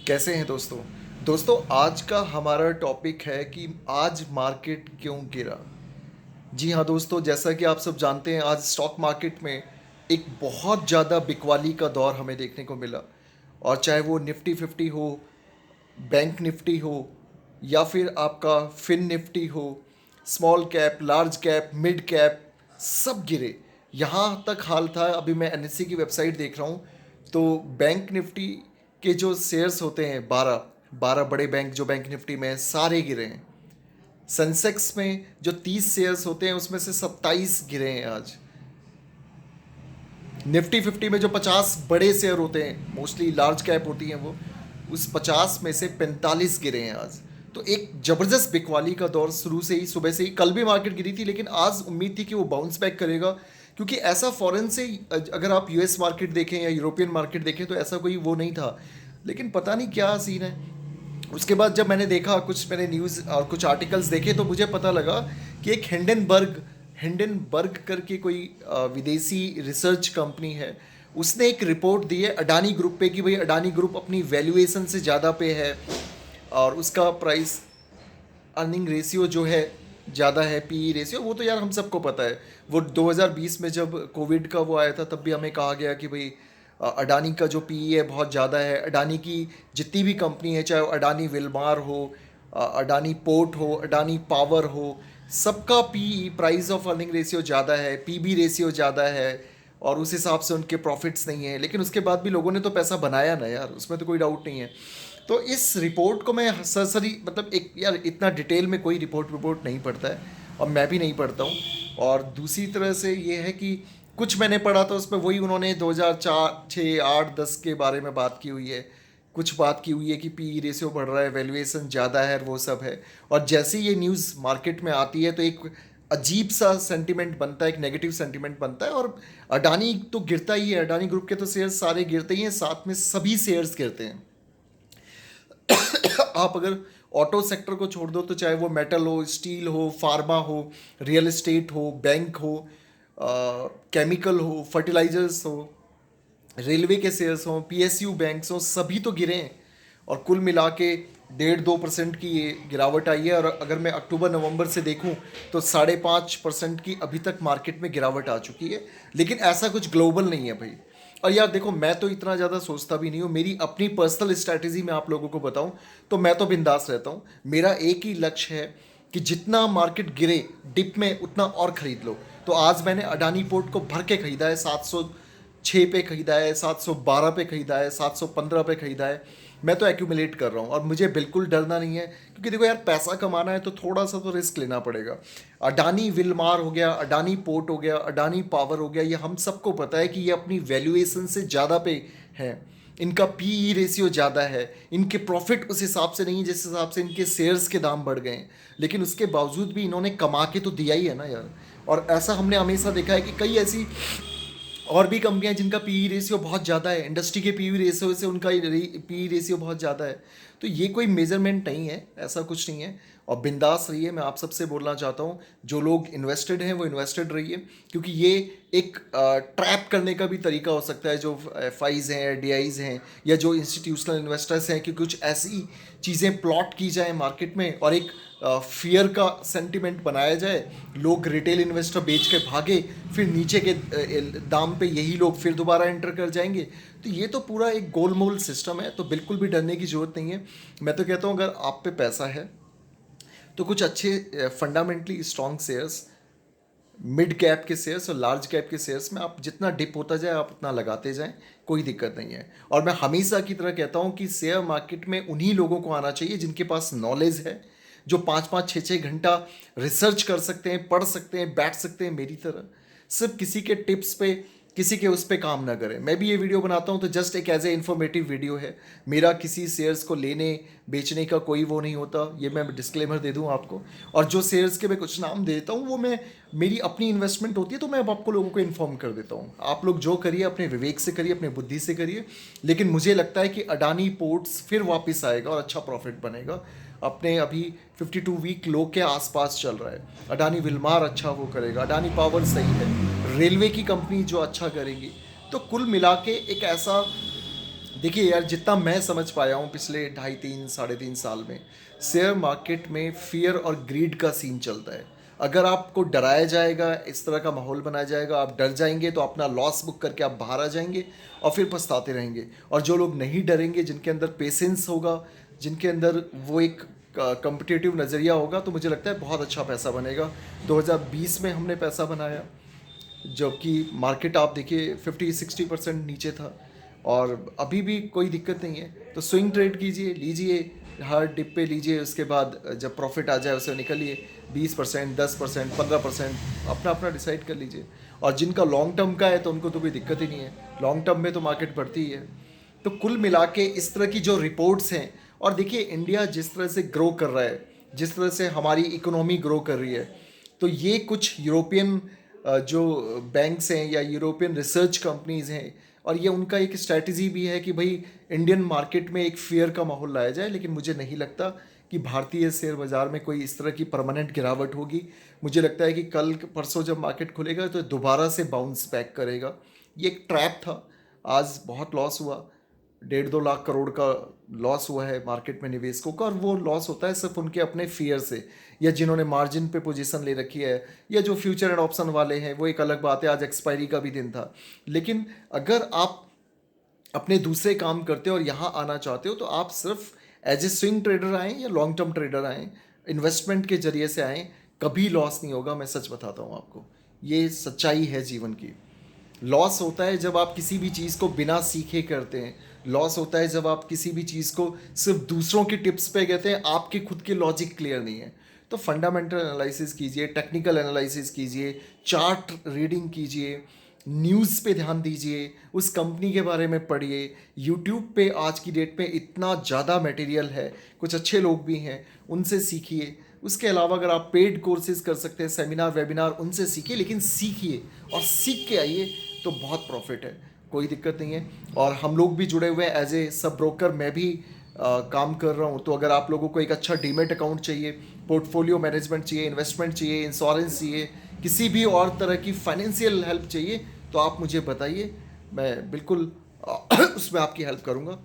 कैसे हैं दोस्तों। आज का हमारा टॉपिक है कि आज मार्केट क्यों गिरा। जी हाँ दोस्तों, जैसा कि आप सब जानते हैं, आज स्टॉक मार्केट में एक बहुत ज़्यादा बिकवाली का दौर हमें देखने को मिला। और चाहे वो निफ्टी 50 हो, बैंक निफ्टी हो, या फिर आपका फिन निफ्टी हो, small cap, large cap, mid cap, सब गिरे। यहाँ तक हाल था, अभी मैं एनएससी की वेबसाइट देख रहा हूँ तो बैंक निफ्टी के जो शेयर्स होते हैं, 12 बड़े बैंक जो बैंक निफ्टी में हैं, सारे गिरे हैं। सेंसेक्स में जो 30 शेयर्स होते हैं उसमें से 27 गिरे हैं आज। निफ्टी 50 में जो 50 बड़े शेयर होते हैं, मोस्टली लार्ज कैप होती हैं वो, उस 50 में से 45 गिरे हैं आज। तो एक ज़बरदस्त बिकवाली का दौर शुरू से ही, सुबह से ही। कल भी मार्केट गिरी थी, लेकिन आज उम्मीद थी कि वो बाउंस बैक करेगा, क्योंकि ऐसा फॉरेन से अगर आप यूएस मार्केट देखें या यूरोपियन मार्केट देखें तो ऐसा कोई वो नहीं था। लेकिन पता नहीं क्या सीन है। उसके बाद जब मैंने देखा, कुछ मैंने न्यूज़ और कुछ आर्टिकल्स देखे, तो मुझे पता लगा कि एक हिंडनबर्ग करके कोई विदेशी रिसर्च कंपनी है, उसने एक रिपोर्ट दी है अडानी ग्रुप पे कि भाई अडानी ग्रुप अपनी वैल्यूएशन से ज़्यादा पे है, और उसका प्राइस अर्निंग रेशियो जो है ज़्यादा है, पीई रेशियो। वो तो यार हम सबको पता है। वो 2020 में जब कोविड का वो आया था, तब भी हमें कहा गया कि भाई अडानी का जो पीई है बहुत ज़्यादा है। अडानी की जितनी भी कंपनी है, चाहे वो अडानी विलमार हो, अडानी पोर्ट हो, अडानी पावर हो, सबका PE, price of earning ratio ज़्यादा है, पीबी रेशियो ज़्यादा है, और उस हिसाब से उनके प्रॉफिट्स नहीं है। लेकिन उसके बाद भी लोगों ने तो पैसा बनाया ना यार, उसमें तो कोई डाउट नहीं है। तो इस रिपोर्ट को मैं सरसरी, मतलब एक यार, इतना डिटेल में कोई रिपोर्ट नहीं पढ़ता है, और मैं भी नहीं पढ़ता हूँ। और दूसरी तरह से ये है कि कुछ मैंने पढ़ा था उसमें, वही उन्होंने 2004, 6, 8, 10 के बारे में बात की हुई है। कुछ बात की हुई है कि पी रेशियो बढ़ रहा है, वैल्यूएशन ज़्यादा है, वो सब है। और जैसे ही ये न्यूज़ मार्केट में आती है तो एक अजीब सा सेंटिमेंट बनता है, एक नेगेटिव सेंटिमेंट बनता है। और अडानी तो गिरता ही है, अडानी ग्रुप के तो शेयर्स सारे गिरते ही हैं, साथ में सभी शेयर्स गिरते हैं। आप अगर ऑटो सेक्टर को छोड़ दो, तो चाहे वो मेटल हो, स्टील हो, फार्मा हो, रियल एस्टेट हो, बैंक हो, केमिकल हो, फर्टिलाइजर्स हो, रेलवे के शेयर्स हों, पीएसयू बैंक्स हों, सभी तो गिरे हैं। और कुल मिला के 1.5-2% की ये गिरावट आई है। और अगर मैं अक्टूबर नवंबर से देखूं तो 5.5% की अभी तक मार्केट में गिरावट आ चुकी है। लेकिन ऐसा कुछ ग्लोबल नहीं है भाई। और यार देखो, मैं तो इतना ज़्यादा सोचता भी नहीं हूँ। मेरी अपनी पर्सनल स्ट्रैटेजी मैं आप लोगों को बताऊँ तो मैं तो बिंदास रहता हूँ। मेरा एक ही लक्ष्य है कि जितना मार्केट गिरे डिप में, उतना और ख़रीद लो। तो आज मैंने अडानी पोर्ट को भर के ख़रीदा है, 706 पे ख़रीदा है, 712 पे ख़रीदा है, 715 पे ख़रीदा है। मैं तो एक्यूमुलेट कर रहा हूँ, और मुझे बिल्कुल डरना नहीं है, क्योंकि देखो यार, पैसा कमाना है तो थोड़ा सा तो रिस्क लेना पड़ेगा। अडानी विलमार हो गया, अडानी पोर्ट हो गया, अडानी पावर हो गया, ये हम सबको पता है कि ये अपनी वैल्यूएशन से ज़्यादा पे है। इनका पीई रेशियो ज़्यादा है, इनके प्रॉफिट उस हिसाब से नहीं है जिस हिसाब से इनके शेयर्स के दाम बढ़ गए हैं। लेकिन उसके बावजूद भी इन्होंने कमा के तो दिया ही है ना यार। और ऐसा हमने हमेशा देखा है कि कई ऐसी और भी कंपनियां जिनका पीई रेशियो बहुत ज़्यादा है, इंडस्ट्री के पीई रेशियो से उनका पीई रेशियो बहुत ज़्यादा है। तो ये कोई मेजरमेंट नहीं है, ऐसा कुछ नहीं है। और बिंदास रहिए, मैं आप सबसे बोलना चाहता हूँ, जो लोग इन्वेस्टेड हैं वो इन्वेस्टेड रहिए, क्योंकि ये एक ट्रैप करने का भी तरीका हो सकता है। जो एफआईज हैं, डीआईज हैं, या जो इंस्टीट्यूशनल इन्वेस्टर्स हैं, कि कुछ ऐसी चीज़ें प्लॉट की जाए मार्केट में, और एक फियर का सेंटिमेंट बनाया जाए, लोग रिटेल इन्वेस्टर बेच के भागे, फिर नीचे के दाम पे यही लोग फिर दोबारा एंटर कर जाएंगे। तो ये तो पूरा एक गोलमोल सिस्टम है, तो बिल्कुल भी डरने की ज़रूरत नहीं है। मैं तो कहता हूँ, अगर आप पे पैसा है तो कुछ अच्छे fundamentally strong shares, mid cap के शेयर्स और लार्ज कैप के शेयर्स में आप जितना डिप होता जाए आप उतना लगाते जाएं, कोई दिक्कत नहीं है। और मैं हमेशा की तरह कहता हूं कि शेयर मार्केट में उन्हीं लोगों को आना चाहिए जिनके पास नॉलेज है, जो 5-5, 6-6 घंटा रिसर्च कर सकते हैं, पढ़ सकते हैं, बैठ सकते हैं मेरी तरह। सिर्फ किसी के टिप्स पे, किसी के उस पे काम ना करें। मैं भी ये वीडियो बनाता हूँ तो जस्ट एक एज ए इन्फॉर्मेटिव वीडियो है। मेरा किसी शेयर्स को लेने बेचने का कोई वो नहीं होता, ये मैं डिस्क्लेमर दे दूँ आपको। और जो शेयर्स के मैं कुछ नाम देता हूँ, वो मैं, मेरी अपनी इन्वेस्टमेंट होती है, तो मैं अब आपको लोगों को इन्फॉर्म कर देता हूँ। आप लोग जो करिए अपने विवेक से करिए, अपने बुद्धि से करिए। लेकिन मुझे लगता है कि अडानी पोर्ट्स फिर वापस आएगा और अच्छा प्रॉफिट बनेगा। अपने अभी 52 वीक लो के आसपास चल रहा है। अडानी विलमार अच्छा वो करेगा, अडानी पावर सही है, रेलवे की कंपनी जो अच्छा करेंगी। तो कुल मिला के एक ऐसा देखिए यार, जितना मैं समझ पाया हूँ पिछले 2.5 3 साढ़े 3 साल में, शेयर मार्केट में फियर और ग्रीड का सीन चलता है। अगर आपको डराया जाएगा, इस तरह का माहौल बनाया जाएगा, आप डर जाएंगे तो अपना लॉस बुक करके आप बाहर आ जाएंगे और फिर पछताते रहेंगे। और जो लोग नहीं डरेंगे, जिनके अंदर पेशेंस होगा, जिनके अंदर वो एक कम्पिटिटिव नज़रिया होगा, तो मुझे लगता है बहुत अच्छा पैसा बनेगा। 2020 में हमने पैसा बनाया, जबकि मार्केट आप देखिए 50-60% नीचे था, और अभी भी कोई दिक्कत नहीं है। तो स्विंग ट्रेड कीजिए, लीजिए, हर डिप पे लीजिए, उसके बाद जब प्रॉफिट आ जाए उसे निकलिए। 20%, 10%, 15% अपना अपना डिसाइड कर लीजिए। और जिनका लॉन्ग टर्म का है तो उनको तो कोई दिक्कत ही नहीं है, लॉन्ग टर्म में तो मार्केट बढ़ती ही है। तो कुल मिला के इस तरह की जो रिपोर्ट्स हैं, और देखिए इंडिया जिस तरह से ग्रो कर रहा है, जिस तरह से हमारी इकोनॉमी ग्रो कर रही है, तो ये कुछ यूरोपियन जो बैंक्स हैं या यूरोपियन रिसर्च कंपनीज हैं, और ये उनका एक स्ट्रैटेजी भी है कि भाई इंडियन मार्केट में एक फेयर का माहौल लाया जाए। लेकिन मुझे नहीं लगता कि भारतीय शेयर बाज़ार में कोई इस तरह की परमानेंट गिरावट होगी। मुझे लगता है कि कल परसों जब मार्केट खुलेगा तो दोबारा से बाउंस बैक करेगा। ये एक ट्रैप था, आज बहुत लॉस हुआ, 1.5-2 लाख करोड़ का लॉस हुआ है मार्केट में निवेशकों का, और वो लॉस होता है सिर्फ उनके अपने फियर से, या जिन्होंने मार्जिन पे पोजीशन ले रखी है, या जो फ्यूचर एंड ऑप्शन वाले हैं, वो एक अलग बात है। आज एक्सपायरी का भी दिन था। लेकिन अगर आप अपने दूसरे काम करते हो और यहाँ आना चाहते हो, तो आप सिर्फ एज ए स्विंग ट्रेडर आएँ या लॉन्ग टर्म ट्रेडर आएँ, इन्वेस्टमेंट के जरिए से आएँ, कभी लॉस नहीं होगा। मैं सच बताता हूँ आपको, ये सच्चाई है जीवन की। लॉस होता है जब आप किसी भी चीज़ को बिना सीखे करते हैं। लॉस होता है जब आप किसी भी चीज़ को सिर्फ दूसरों की टिप्स पे कहते हैं, आपके खुद के लॉजिक क्लियर नहीं है। तो फंडामेंटल एनालिसिस कीजिए, टेक्निकल एनालिसिस कीजिए, चार्ट रीडिंग कीजिए, न्यूज़ पे ध्यान दीजिए, उस कंपनी के बारे में पढ़िए। यूट्यूब पे आज की डेट में इतना ज़्यादा मटेरियल है, कुछ अच्छे लोग भी हैं, उनसे सीखिए। उसके अलावा अगर आप पेड कोर्सेज कर सकते हैं, सेमिनार वेबिनार, उनसे सीखिए, लेकिन सीखिए और सीख के आइए, तो बहुत प्रॉफिट है, कोई दिक्कत नहीं है। और हम लोग भी जुड़े हुए हैं एज ए सब ब्रोकर, मैं भी काम कर रहा हूँ। तो अगर आप लोगों को एक अच्छा डीमेट अकाउंट चाहिए, पोर्टफोलियो मैनेजमेंट चाहिए, इन्वेस्टमेंट चाहिए, इंश्योरेंस चाहिए, किसी भी और तरह की फाइनेंशियल हेल्प चाहिए, तो आप मुझे बताइए, मैं बिल्कुल उसमें आपकी हेल्प करूँगा।